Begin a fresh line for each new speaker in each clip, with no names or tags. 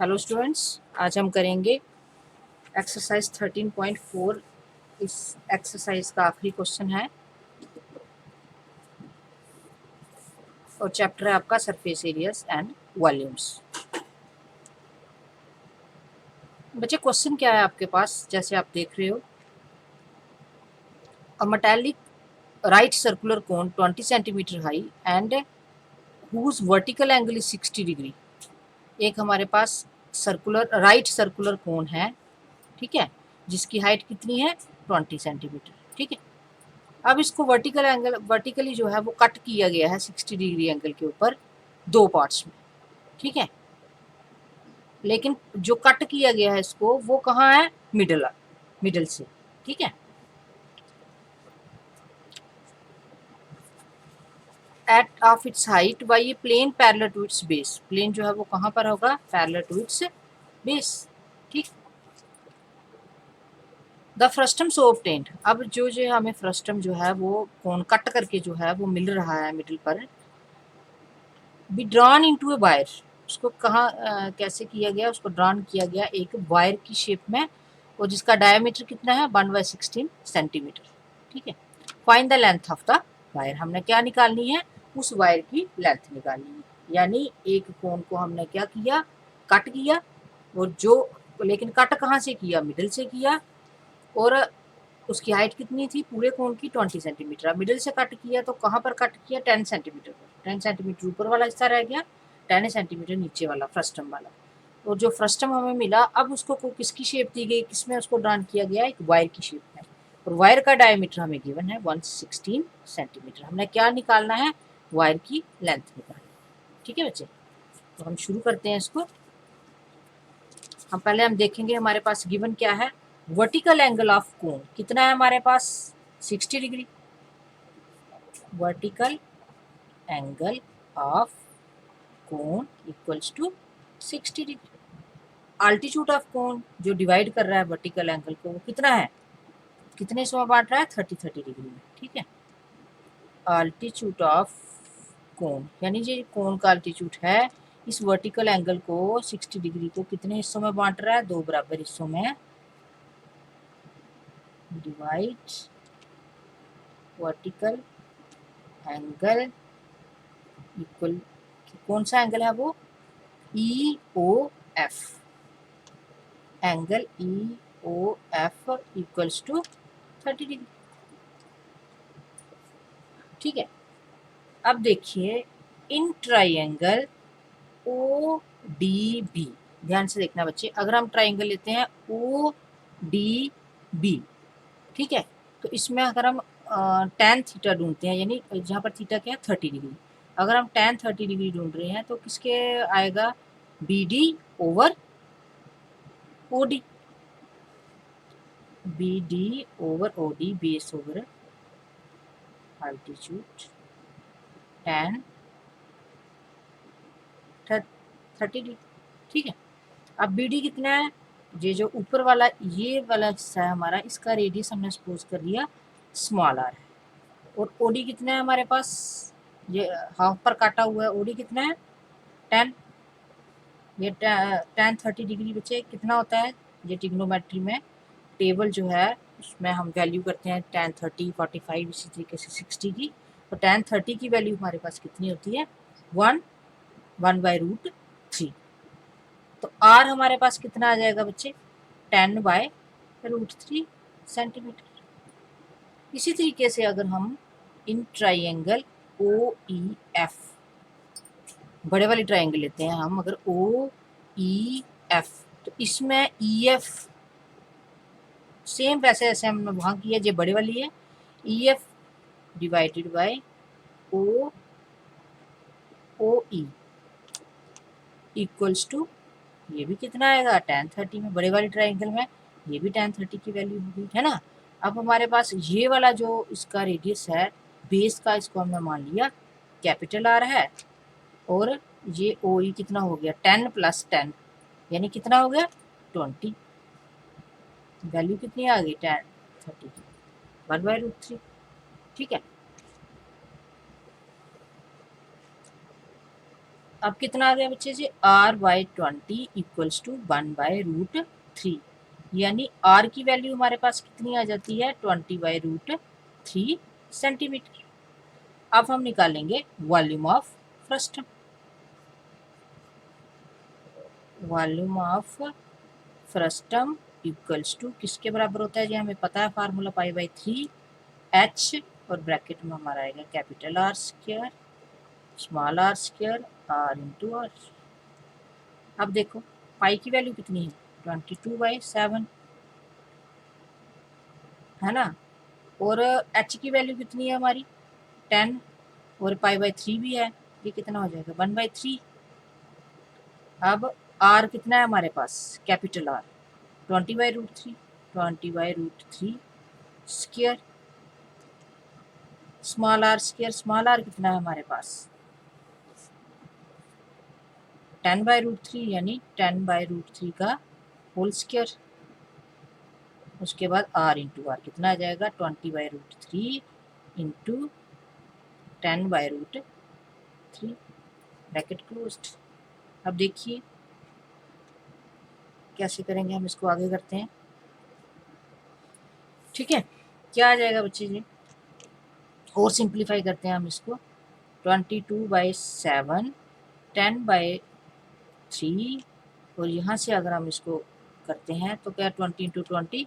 Hello students, आज हम करेंगे एक्सरसाइज 13.4। इस एक्सरसाइज का आखिरी क्वेश्चन है और चैप्टर है आपका सरफेस एरियाज एंड वॉल्यूम्स। बच्चे, क्वेश्चन क्या है आपके पास? जैसे आप देख रहे हो, a metallic right circular cone 20 centimetre high and whose vertical angle is 60 degree. एक हमारे पास राइट सर्कुलर कोन है, ठीक है, जिसकी हाइट कितनी है? 20 सेंटीमीटर, ठीक है। अब इसको वर्टिकली जो है वो कट किया गया है 60 डिग्री एंगल के ऊपर दो पार्ट्स में, ठीक है। लेकिन जो कट किया गया है इसको, वो कहाँ है? मिडल से, ठीक है। At of its height by ये plane parallel to its base. Plane जो है वो कहाँ पर होगा? पैरेलल टू इट्स बेस, ठीक। The frustum so obtained. अब जो हमें फ्रस्टम जो है वो कोन कट करके जो है वो मिल रहा है मिडिल पर, be drawn into a wire. उसको कहाँ कैसे किया गया? उसको ड्रॉन किया गया एक वायर की शेप में, और जिसका डायमीटर कितना है? 1/16 सेंटीमीटर, ठीक है। Find the length of the wire. हमने क्या निकालनी है? उस वायर की लेंथ निकालनी है। यानी एक कोन को हमने क्या किया? कट किया, और जो लेकिन कट कहाँ से किया? मिडिल से किया, और उसकी हाइट कितनी थी पूरे कोन की? 20 सेंटीमीटर। अब मिडिल से कट किया तो कहाँ पर कट किया? 10 सेंटीमीटर पर। 10 सेंटीमीटर ऊपर वाला हिस्सा रह गया, 10 सेंटीमीटर नीचे वाला फ्रस्टम वाला। और जो फ्रस्टम हमें मिला, अब उसको किसकी शेप दी गई? किसमें उसको ड्रॉन किया गया? एक वायर की शेप में। और वायर का डायमीटर हमें गिवन है 116 सेंटीमीटर। हमने क्या निकालना है? वायर की लेंथ निकालनी, ठीक है बच्चे। तो हम शुरू करते हैं इसको। हम देखेंगे हमारे पास गिवन क्या है। वर्टिकल एंगल ऑफ कोन कितना है हमारे पास? 60 degree. Vertical angle of cone equals to 60 degree. Altitude of cone जो डिवाइड कर रहा है वर्टिकल एंगल को, वो कितना है? कितने हिस्सों में बांट रहा है? 30 डिग्री में, ठीक है। अल्टीट्यूड ऑफ कोन यानी जो कोन का अल्टीट्यूड है, इस वर्टिकल एंगल को 60 डिग्री को कितने हिस्सों में बांट रहा है? दो बराबर हिस्सों में। डिवाइड वर्टिकल एंगल इक्वल, कौन सा एंगल है वो? E O F. Angle E O F equals to 30 degree, ठीक है। अब देखिए, in triangle O D B, ध्यान से देखना बच्चे, अगर हम ट्राइंगल लेते हैं ओ डी बी, ठीक है, तो इसमें अगर हम tan थीटा ढूंढते हैं, यानी जहाँ पर थीटा क्या है? 30 डिग्री। अगर हम tan 30 डिग्री ढूंढ रहे हैं तो किसके आएगा? B D over O D. B D over O D, base over altitude, tan 30 degree, ठीक है। अब बी डी कितना है? ये जो ऊपर वाला ये वाला हिस्सा है हमारा, इसका रेडियस हमने सपोज कर लिया स्मॉल आर है। और ओडी कितना है हमारे पास? ये हाफ पर काटा हुआ है। ओडी कितना है? 10। ये tan 30 डिग्री बच्चे कितना होता है? ये ट्रिग्नोमेट्री में टेबल जो है उसमें हम वैल्यू करते हैं tan 30, 45, इसी तरीके से 60 की। तो tan 30 की वैल्यू हमारे पास कितनी होती है? 1/√3। तो आर हमारे पास कितना आ जाएगा बच्चे? 10/√3 सेंटीमीटर। इसी तरीके से अगर हम इन ट्राइंगल ओ ई एफ, बड़े वाली ट्राइंगल लेते हैं हम, अगर ओ ई एफ, तो इसमें ई एफ सेम वैसे जैसे हमने वहाँ किया, जो बड़े वाली है, E F divided by O O E equals to, ये भी कितना आएगा? tan 30 में, बड़े वाली ट्राइंगल में ये भी tan 30 की वैल्यू होगी, है ना। अब हमारे पास ये वाला जो इसका रेडियस है बेस का, इसको हमने मान लिया कैपिटल आर है, और ये ओ ई कितना हो गया? 10 + 10 यानी कितना हो गया? 20। वैल्यू कितनी आ गई? tan 30 की 1/√3, ठीक है। अब कितना आ गया बच्चे जी, R/20 इक्वल्स टू 1/√3, यानी R की वैल्यू हमारे पास कितनी आ जाती है, 20/√3 सेंटीमीटर। अब हम निकालेंगे volume of frustum. Volume of frustum equals to किसके बराबर होता है जी, हमें पता है फार्मूला π/3 H, और ब्रैकेट में हमारा आएगा capital R square small r square R into R। अब देखो पाई की वैल्यू कितनी है, 22/7 है ना, और h की वैल्यू कितनी है हमारी, 10, और π/3 भी है, ये कितना हो जाएगा 1/3। अब r कितना है हमारे पास, capital R 20/√3, 20/√3 square small r square, small r कितना है हमारे पास 10/√3, यानी 10/√3 का होल स्क्वायर। उसके बाद r इंटू आर कितना आ जाएगा, 20/√3 इंटू 10/√3, ब्रैकेट क्लोज्ड। अब देखिए कैसे करेंगे, हम इसको आगे करते हैं। ठीक है, क्या आ जाएगा बच्चे जी, और सिंप्लीफाई करते हैं हम इसको, 22/7 10/3, और यहाँ से अगर हम इसको करते हैं तो क्या 20 इंटू 20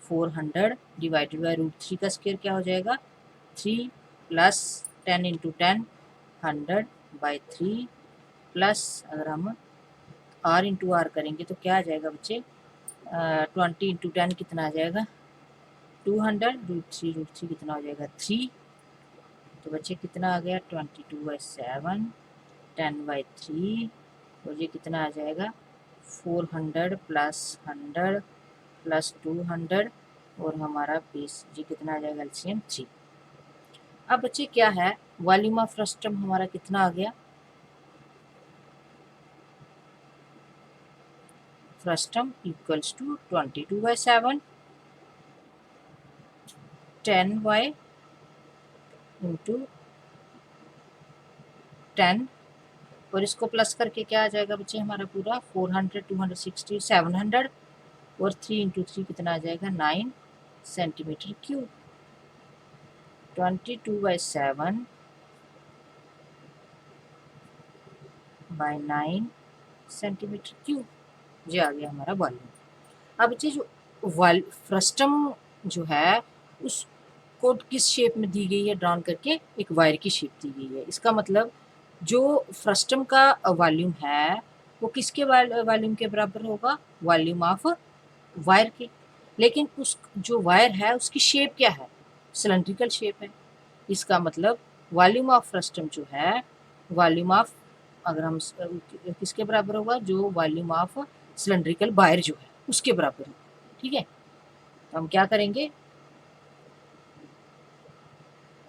400 डिवाइडेड बाई √3 का स्क्वायर क्या हो जाएगा 3, प्लस 10 इंटू 10 100/3, प्लस अगर हम r इंटू आर करेंगे तो क्या आ जाएगा बच्चे, 20 इंटू 10 कितना आ जाएगा 200, √3 कितना हो जाएगा 3, तो बच्चे कितना आ गया 22/7 10/3, और ये कितना आ जाएगा 400 प्लस 100 प्लस 200, और हमारा बेस जी कितना आ जाएगा एलसीएम 3। अब बच्चे क्या है, वॉल्यूम ऑफ फ्रस्टम हमारा कितना आ गया, फ्रस्टम इक्वल्स टू 22/7 10 इंटू 10, और इसको प्लस करके क्या आ जाएगा बच्चे हमारा पूरा 400 260 700, और 3 इंटू 3 कितना आ जाएगा 9 centimetre cube. 22/7 by 9 centimetre cube, ये आ गया हमारा वॉल्यूम। अब बच्चे जो फ्रस्टम जो है उसको किस शेप में दी गई है, ड्रॉन करके एक वायर की शेप दी गई है। इसका मतलब जो फ्रस्टम का वॉल्यूम है वो किसके वॉल्यूम के बराबर होगा, वॉल्यूम ऑफ वायर के। लेकिन उस जो वायर है उसकी शेप क्या है, सिलेंड्रिकल शेप है। इसका मतलब वॉल्यूम ऑफ फ्रस्टम जो है, वॉल्यूम ऑफ अगर हम किसके बराबर होगा, जो वॉल्यूम ऑफ सिलेंड्रिकल वायर जो है उसके बराबर है। ठीक है, तो हम क्या करेंगे,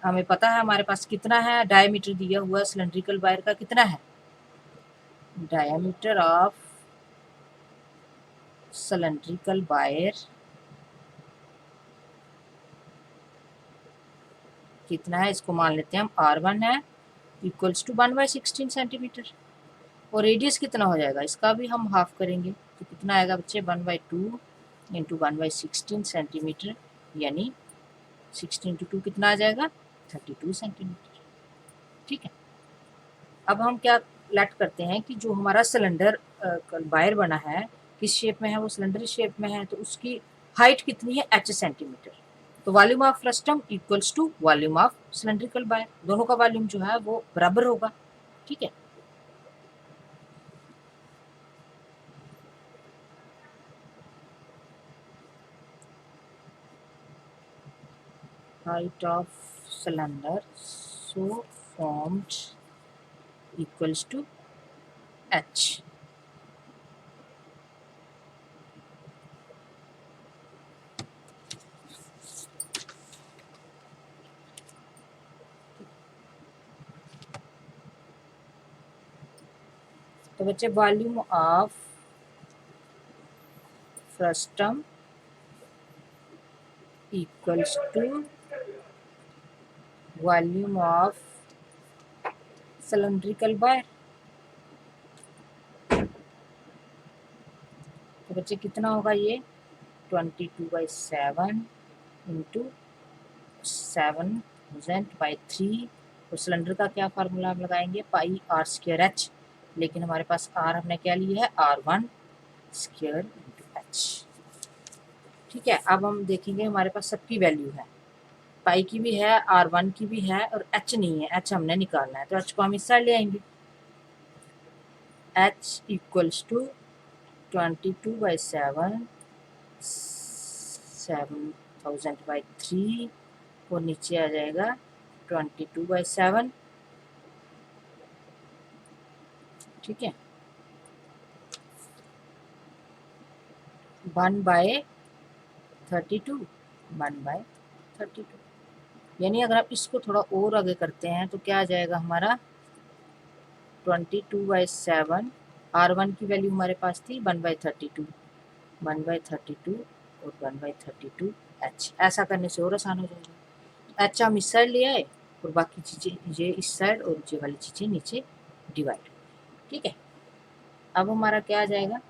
हमें पता है हमारे पास कितना है डायमीटर दिया हुआ सिलेंड्रिकल वायर का, कितना है डायमीटर ऑफ सिलेंड्रिकल वायर कितना है, इसको मान लेते हैं हम R1 है, इक्वल्स टू 1/16 सेंटीमीटर, और रेडियस कितना हो जाएगा इसका भी हम हाफ करेंगे, तो कितना आएगा बच्चे 1/2 इंटू 1/16 सेंटीमीटर, यानी 16 इंटू 2 कितना आ जाएगा 32 सेंटीमीटर। ठीक है, अब हम क्या लेट करते हैं कि जो हमारा सिलेंडर वायर बना है किस शेप में है, वो सिलेंडर शेप में है, तो उसकी हाइट कितनी है h सेंटीमीटर। तो volume of frustum equals to volume of cylindrical wire, दोनों का वॉल्यूम जो है वो बराबर होगा। ठीक है, height of cylinder so formed equals to h। तो बच्चे volume of frustum equals to volume of cylindrical wire. तो बच्चे कितना होगा ये 22/7 इंटू 7,000/3। तो सिलेंडर का क्या फार्मूला हम लगाएंगे, पाई आर स्क्वायर एच, लेकिन हमारे पास आर हमने क्या लिया है R1 स्क्वायर इंटू एच। ठीक है, अब हम देखेंगे हमारे पास सबकी वैल्यू है, पाई की भी है, R1 की भी है, और एच नहीं है, एच हमने निकालना है, तो एच को हम इस साइड ले आएंगे। एच इक्वल्स टू 22/7 7,000/3 और नीचे आ जाएगा 22/7। ठीक है, 1/32 1/32, यानी अगर आप इसको थोड़ा और आगे करते हैं तो क्या आ जाएगा हमारा 22/7। R1 की वैल्यू हमारे पास थी 1/32 और 1/32 एच। ऐसा करने से और आसान हो जाएगा। एच हम इस साइड ले आए और बाकी चीज़ें ये इस साइड और ये वाली चीज़ें नीचे डिवाइड। ठीक है, अब हमारा क्या आ जाएगा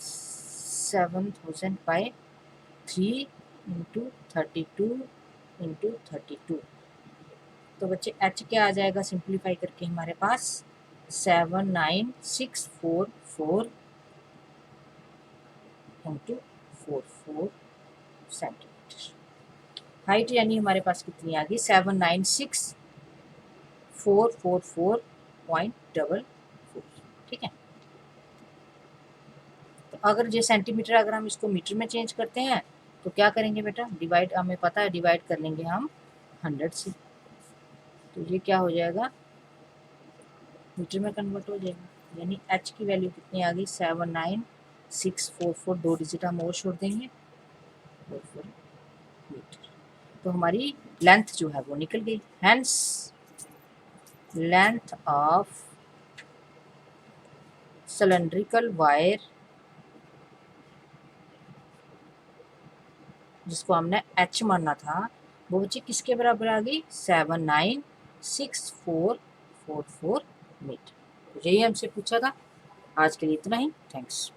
7,000/3 इंटू 32 इंटू 32। तो बच्चे एच क्या आ जाएगा सिंप्लीफाई करके हमारे पास 79644 इंटू 44 सेंटीमीटर। हाइट यानी हमारे पास कितनी आ गई 796,444.44। ठीक है, तो अगर ये सेंटीमीटर, अगर हम इसको मीटर में चेंज करते हैं तो क्या करेंगे बेटा, डिवाइड, हमें पता है डिवाइड कर लेंगे हम 100 से, तो ये क्या हो जाएगा मीटर में कन्वर्ट हो जाएगा। यानी एच की वैल्यू कितनी आ गई 79644, 2 डिजिट हम और छोड़ देंगे, मीटर। तो हमारी लेंथ जो है वो निकल गई। Hence length of cylindrical wire, जिसको हमने एच मानना था, वो बच्चे किसके बराबर आ गई 79644 मीटर। यही हमसे पूछा था। आज के लिए इतना ही, थैंक्स।